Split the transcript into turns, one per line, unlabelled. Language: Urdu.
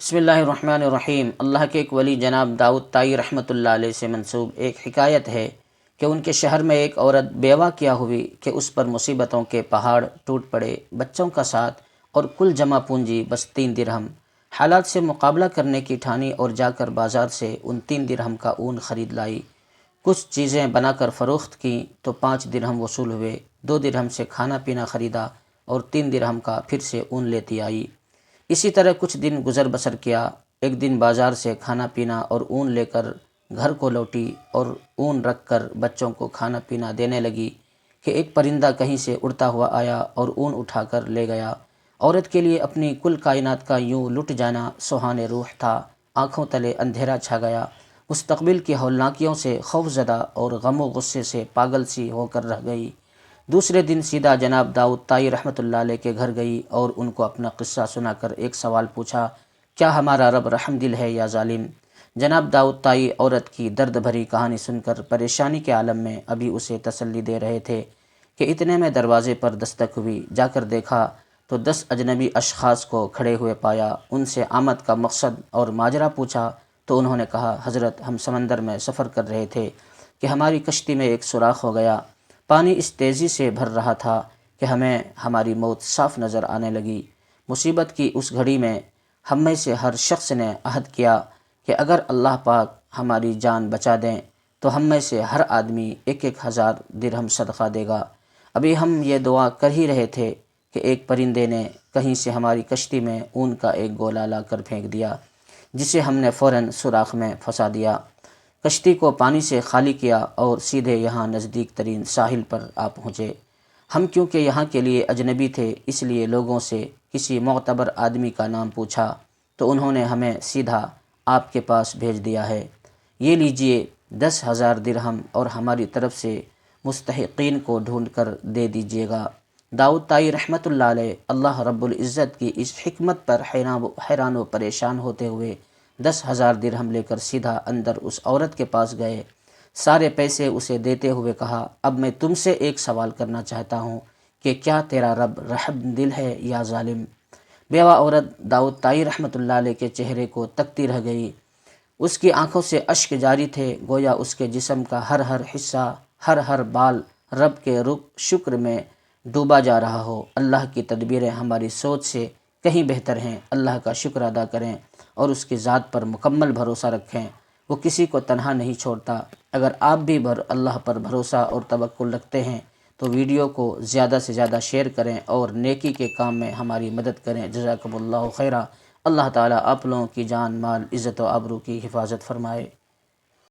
بسم اللہ الرحمن الرحیم۔ اللہ کے ایک ولی جناب داؤد طائی رحمۃ اللہ علیہ سے منسوب ایک حکایت ہے کہ ان کے شہر میں ایک عورت بیوہ کیا ہوئی کہ اس پر مصیبتوں کے پہاڑ ٹوٹ پڑے، بچوں کا ساتھ اور کل جمع پونجی بس 3 درہم۔ حالات سے مقابلہ کرنے کی ٹھانی اور جا کر بازار سے ان 3 درہم کا اون خرید لائی۔ کچھ چیزیں بنا کر فروخت کیں تو 5 درہم وصول ہوئے۔ 2 درہم سے کھانا پینا خریدا اور 3 درہم کا پھر سے اون لیتی آئی۔ اسی طرح کچھ دن گزر بسر کیا۔ ایک دن بازار سے کھانا پینا اور اون لے کر گھر کو لوٹی اور اون رکھ کر بچوں کو کھانا پینا دینے لگی کہ ایک پرندہ کہیں سے اڑتا ہوا آیا اور اون اٹھا کر لے گیا۔ عورت کے لیے اپنی کل کائنات کا یوں لٹ جانا سوہانے روح تھا۔ آنکھوں تلے اندھیرا چھا گیا۔ مستقبل کی ہولناکیوں سے خوف زدہ اور غم و غصے سے پاگل سی ہو کر رہ گئی۔ دوسرے دن سیدھا جناب داؤد طائی رحمۃ اللہ علیہ کے گھر گئی اور ان کو اپنا قصہ سنا کر ایک سوال پوچھا، کیا ہمارا رب رحم دل ہے یا ظالم؟ جناب داؤد طائی عورت کی درد بھری کہانی سن کر پریشانی کے عالم میں ابھی اسے تسلی دے رہے تھے کہ اتنے میں دروازے پر دستک ہوئی۔ جا کر دیکھا تو 10 اجنبی اشخاص کو کھڑے ہوئے پایا۔ ان سے آمد کا مقصد اور ماجرا پوچھا تو انہوں نے کہا، حضرت ہم سمندر میں سفر کر رہے تھے کہ ہماری کشتی میں ایک سوراخ ہو گیا۔ پانی اس تیزی سے بھر رہا تھا کہ ہمیں ہماری موت صاف نظر آنے لگی۔ مصیبت کی اس گھڑی میں ہم میں سے ہر شخص نے عہد کیا کہ اگر اللہ پاک ہماری جان بچا دیں تو ہم میں سے ہر آدمی 1,000 درہم صدقہ دے گا۔ ابھی ہم یہ دعا کر ہی رہے تھے کہ ایک پرندے نے کہیں سے ہماری کشتی میں اون کا ایک گولا لا کر پھینک دیا، جسے ہم نے فوراً سوراخ میں پھنسا دیا، کشتی کو پانی سے خالی کیا اور سیدھے یہاں نزدیک ترین ساحل پر آ پہنچے۔ ہم کیونکہ یہاں کے لیے اجنبی تھے اس لیے لوگوں سے کسی معتبر آدمی کا نام پوچھا تو انہوں نے ہمیں سیدھا آپ کے پاس بھیج دیا ہے۔ یہ لیجئے 10,000 درہم اور ہماری طرف سے مستحقین کو ڈھونڈ کر دے دیجیے گا۔ داؤد طائی رحمۃ اللہ علیہ اللہ رب العزت کی اس حکمت پر حیران و پریشان ہوتے ہوئے 10,000 درہم لے کر سیدھا اندر اس عورت کے پاس گئے۔ سارے پیسے اسے دیتے ہوئے کہا، اب میں تم سے ایک سوال کرنا چاہتا ہوں کہ کیا تیرا رب رحم دل ہے یا ظالم؟ بیوہ عورت داؤد طائی رحمۃ اللہ علیہ کے چہرے کو تکتی رہ گئی۔ اس کی آنکھوں سے اشک جاری تھے، گویا اس کے جسم کا ہر حصہ، ہر بال رب کے شکر میں ڈوبا جا رہا ہو۔ اللہ کی تدبیریں ہماری سوچ سے کہیں بہتر ہیں۔ اللہ کا شکر ادا کریں اور اس کی ذات پر مکمل بھروسہ رکھیں، وہ کسی کو تنہا نہیں چھوڑتا۔ اگر آپ بھی اللہ پر بھروسہ اور توکل رکھتے ہیں تو ویڈیو کو زیادہ سے زیادہ شیئر کریں اور نیکی کے کام میں ہماری مدد کریں۔ جزاکم اللہ خیرہ۔ اللہ تعالیٰ آپ لوگوں کی جان، مال، عزت و آبرو کی حفاظت فرمائے۔